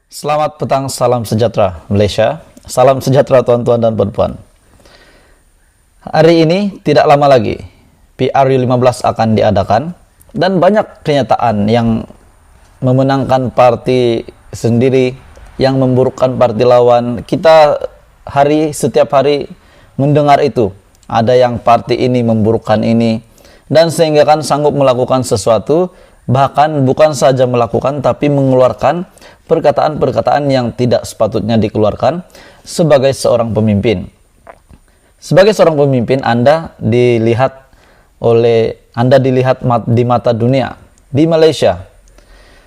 Selamat petang, salam sejahtera Malaysia. Salam sejahtera tuan-tuan dan puan-puan. Hari ini tidak lama lagi PRU15 akan diadakan dan banyak kenyataan yang memenangkan parti sendiri, yang memburukkan parti lawan. Kita setiap hari mendengar itu. Ada yang parti ini memburukkan ini, dan sehingga kan sanggup melakukan sesuatu, bahkan bukan saja melakukan tapi mengeluarkan perkataan-perkataan yang tidak sepatutnya dikeluarkan sebagai seorang pemimpin. Sebagai seorang pemimpin, Anda dilihat di mata dunia, di Malaysia.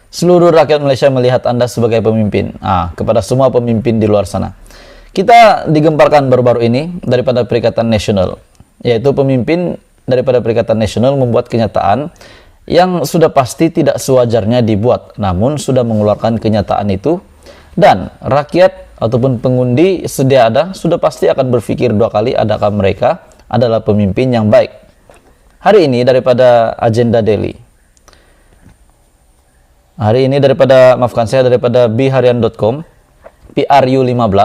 Seluruh rakyat Malaysia melihat Anda sebagai pemimpin. Kepada semua pemimpin di luar sana. Kita digemparkan baru-baru ini daripada Perikatan Nasional, yaitu pemimpin daripada Perikatan Nasional membuat kenyataan yang sudah pasti tidak sewajarnya dibuat, namun sudah mengeluarkan kenyataan itu, dan rakyat ataupun pengundi sedia ada sudah pasti akan berpikir dua kali adakah mereka adalah pemimpin yang baik. Hari ini daripada Agenda Daily. Hari ini daripada biharian.com, PRU15,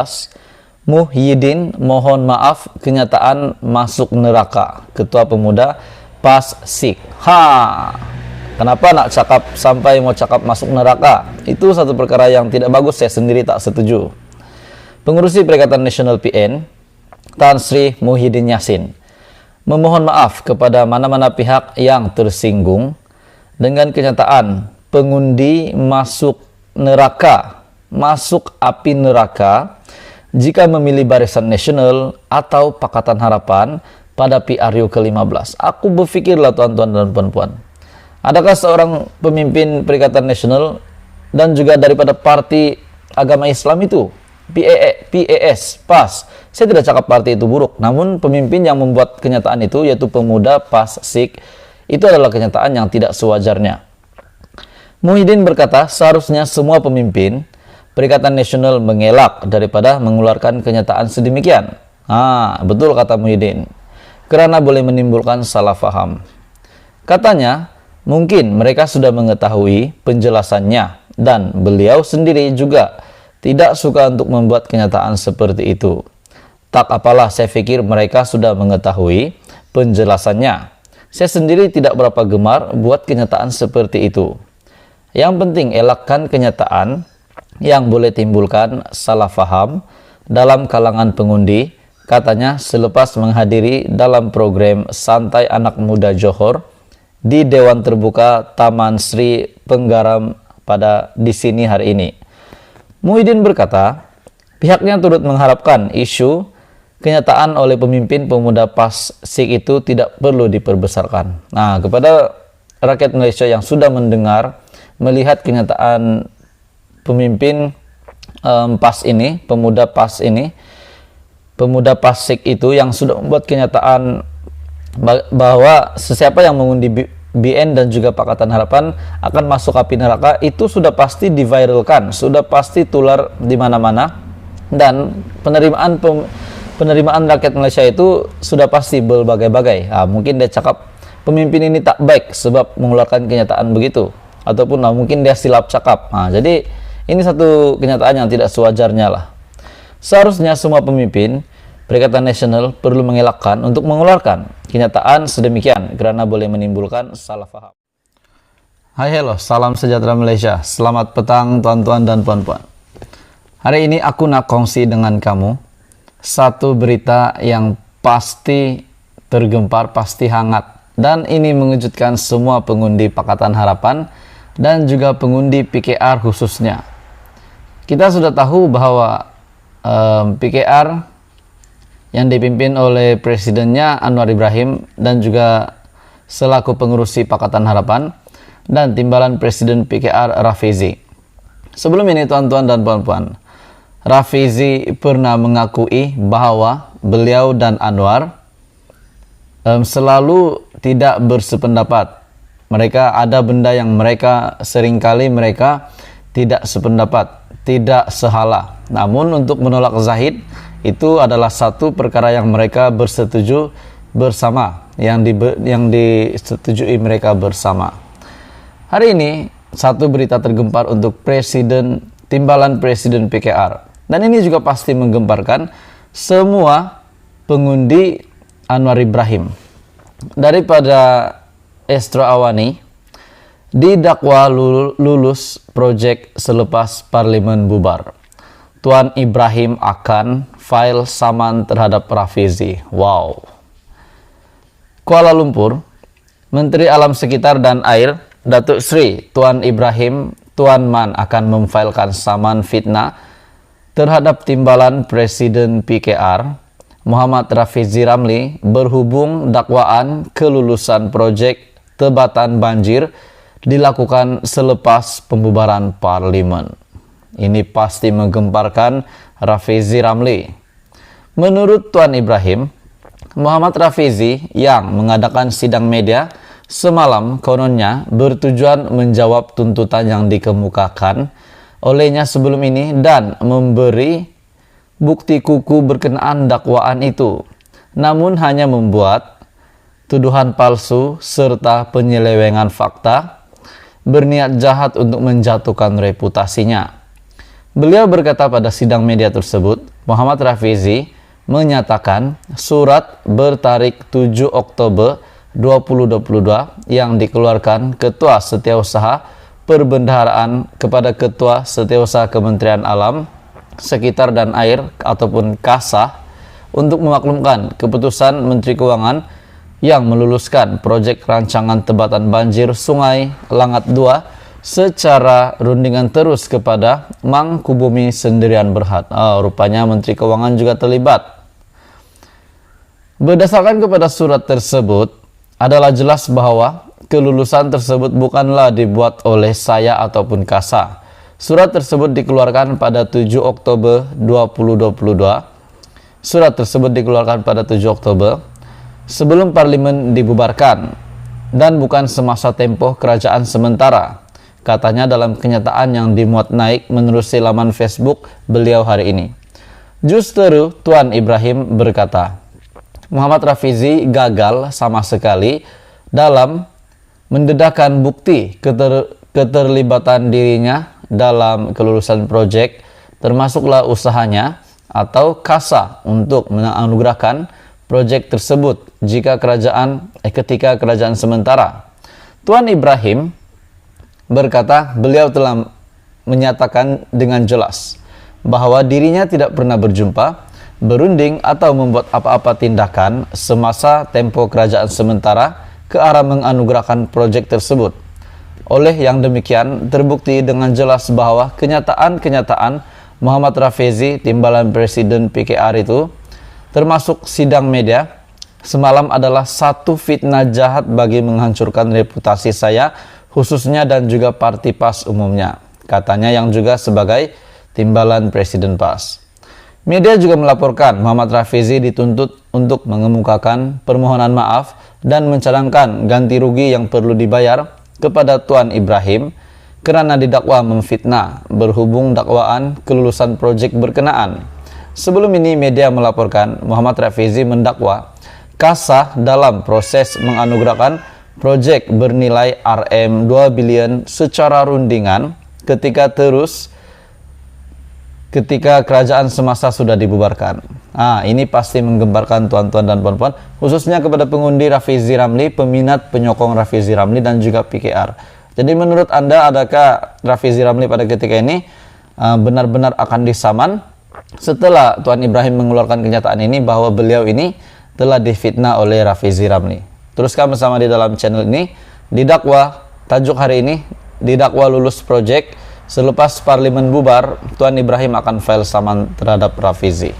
Muhyiddin mohon maaf kenyataan masuk neraka Ketua Pemuda PAS SIK. Kenapa nak cakap sampai mau cakap masuk neraka? Itu satu perkara yang tidak bagus, saya sendiri tak setuju. Pengurusi Perikatan Nasional PN, Tan Sri Muhyiddin Yassin, memohon maaf kepada mana-mana pihak yang tersinggung dengan kenyataan pengundi masuk neraka, masuk api neraka jika memilih Barisan Nasional atau Pakatan Harapan pada PRU ke-15. Aku berfikirlah tuan-tuan dan puan-puan, adakah seorang pemimpin Perikatan Nasional dan juga daripada Parti Agama Islam itu, PAS, PAS, saya tidak cakap parti itu buruk, namun pemimpin yang membuat kenyataan itu, yaitu pemuda PAS SIK, itu adalah kenyataan yang tidak sewajarnya. Muhyiddin berkata, seharusnya semua pemimpin Perikatan Nasional mengelak daripada mengeluarkan kenyataan sedemikian. Betul kata Muhyiddin, karena boleh menimbulkan salah faham. Katanya, mungkin mereka sudah mengetahui penjelasannya dan beliau sendiri juga tidak suka untuk membuat kenyataan seperti itu. Tak apalah, saya pikir mereka sudah mengetahui penjelasannya. Saya sendiri tidak berapa gemar buat kenyataan seperti itu. Yang penting elakkan kenyataan yang boleh timbulkan salah faham dalam kalangan pengundi, katanya selepas menghadiri dalam program Santai Anak Muda Johor di Dewan Terbuka Taman Sri Penggaram di sini hari ini. Muhyiddin berkata, pihaknya turut mengharapkan isu kenyataan oleh pemimpin pemuda PAS SIK itu tidak perlu diperbesarkan. Kepada rakyat Malaysia yang sudah mendengar, melihat kenyataan pemimpin PAS ini, pemuda PAS SIK itu yang sudah membuat kenyataan bahwa sesiapa yang mengundi BN dan juga Pakatan Harapan akan masuk api neraka, itu sudah pasti diviralkan, sudah pasti tular di mana-mana, dan penerimaan rakyat Malaysia itu sudah pasti berbagai-bagai. Mungkin dia cakap pemimpin ini tak baik sebab mengeluarkan kenyataan begitu, ataupun mungkin dia silap cakap. Jadi ini satu kenyataan yang tidak sewajarnya lah. Seharusnya semua pemimpin Perikatan Nasional perlu mengelakkan untuk mengeluarkan kenyataan sedemikian karena boleh menimbulkan salah faham. Hai, hello, salam sejahtera Malaysia. Selamat petang tuan-tuan dan puan-puan. Hari ini aku nak kongsi dengan kamu satu berita yang pasti tergempar, pasti hangat, dan ini mengejutkan semua pengundi Pakatan Harapan dan juga pengundi PKR khususnya. Kita sudah tahu bahwa PKR yang dipimpin oleh presidennya Anwar Ibrahim dan juga selaku pengurusi Pakatan Harapan dan timbalan presiden PKR Rafizi. Sebelum ini tuan-tuan dan puan-puan, Rafizi pernah mengakui bahwa beliau dan Anwar selalu tidak bersependapat. Mereka ada benda yang seringkali mereka tidak sependapat, tidak sehala. Namun untuk menolak Zahid itu adalah satu perkara yang mereka bersetuju bersama, yang disetujui mereka bersama. Hari ini satu berita tergempar untuk Presiden timbalan Presiden PKR. Dan ini juga pasti menggemparkan semua pengundi Anwar Ibrahim. Daripada Estro Awani didakwa lulus proyek selepas parlemen bubar. Tuan Ibrahim akan file saman terhadap Rafizi. Wow. Kuala Lumpur, Menteri Alam Sekitar dan Air Datuk Sri Tuan Ibrahim Tuan Man akan memfilekan saman fitnah terhadap timbalan Presiden PKR Muhammad Rafizi Ramli berhubung dakwaan kelulusan proyek tebatan banjir dilakukan selepas pembubaran parlimen. Ini pasti menggemparkan Rafizi Ramli. Menurut Tuan Ibrahim, Muhammad Rafizi yang mengadakan sidang media semalam kononnya bertujuan menjawab tuntutan yang dikemukakan olehnya sebelum ini dan memberi bukti kuku berkenaan dakwaan itu, namun hanya membuat tuduhan palsu serta penyelewengan fakta, berniat jahat untuk menjatuhkan reputasinya. Beliau berkata pada sidang media tersebut, Muhammad Rafizi menyatakan surat bertarik 7 Oktober 2022 yang dikeluarkan Ketua Setiausaha Perbendaharaan kepada Ketua Setiausaha Kementerian Alam Sekitar dan Air ataupun KASA untuk memaklumkan keputusan Menteri Keuangan yang meluluskan proyek rancangan tebatan banjir Sungai Langat II secara rundingan terus kepada Mangkubumi Sendirian Berhad. Rupanya Menteri Keuangan juga terlibat. Berdasarkan kepada surat tersebut, adalah jelas bahwa kelulusan tersebut bukanlah dibuat oleh saya ataupun KASA. Surat tersebut dikeluarkan pada 7 Oktober 2022. Surat tersebut dikeluarkan pada 7 Oktober sebelum parlimen dibubarkan dan bukan semasa tempoh kerajaan sementara, katanya dalam kenyataan yang dimuat naik menerusi laman Facebook beliau hari ini. Justru Tuan Ibrahim berkata, Muhammad Rafizi gagal sama sekali dalam mendedahkan bukti keterlibatan dirinya dalam kelulusan proyek, termasuklah usahanya atau KASA untuk menganugerahkan proyek tersebut ketika kerajaan sementara. Tuan Ibrahim berkata beliau telah menyatakan dengan jelas bahwa dirinya tidak pernah berjumpa, berunding atau membuat apa-apa tindakan semasa tempo kerajaan sementara ke arah menganugerahkan proyek tersebut. Oleh yang demikian, terbukti dengan jelas bahwa kenyataan-kenyataan Muhammad Rafizi, timbalan Presiden PKR itu, termasuk sidang media, semalam adalah satu fitnah jahat bagi menghancurkan reputasi saya, khususnya dan juga parti PAS umumnya. Katanya yang juga sebagai timbalan Presiden PAS. Media juga melaporkan Muhammad Rafizi dituntut untuk mengemukakan permohonan maaf dan mencadangkan ganti rugi yang perlu dibayar kepada Tuan Ibrahim karena didakwa memfitnah berhubung dakwaan kelulusan proyek berkenaan. Sebelum ini media melaporkan Muhammad Rafizi mendakwa KASA dalam proses menganugerahkan proyek bernilai Rm 2 bilion secara rundingan ketika kerajaan semasa sudah dibubarkan. Ini pasti menggemparkan tuan-tuan dan puan-puan, khususnya kepada pengundi Rafizi Ramli, peminat penyokong Rafizi Ramli dan juga PKR. Jadi menurut Anda, adakah Rafizi Ramli pada ketika ini benar-benar akan disaman setelah Tuan Ibrahim mengeluarkan kenyataan ini bahwa beliau ini telah difitnah oleh Rafizi Ramli? Teruskan bersama di dalam channel ini. Didakwa, tajuk hari ini, didakwa lulus proyek. Selepas parlimen bubar, Tuan Ibrahim akan file saman terhadap Rafizi.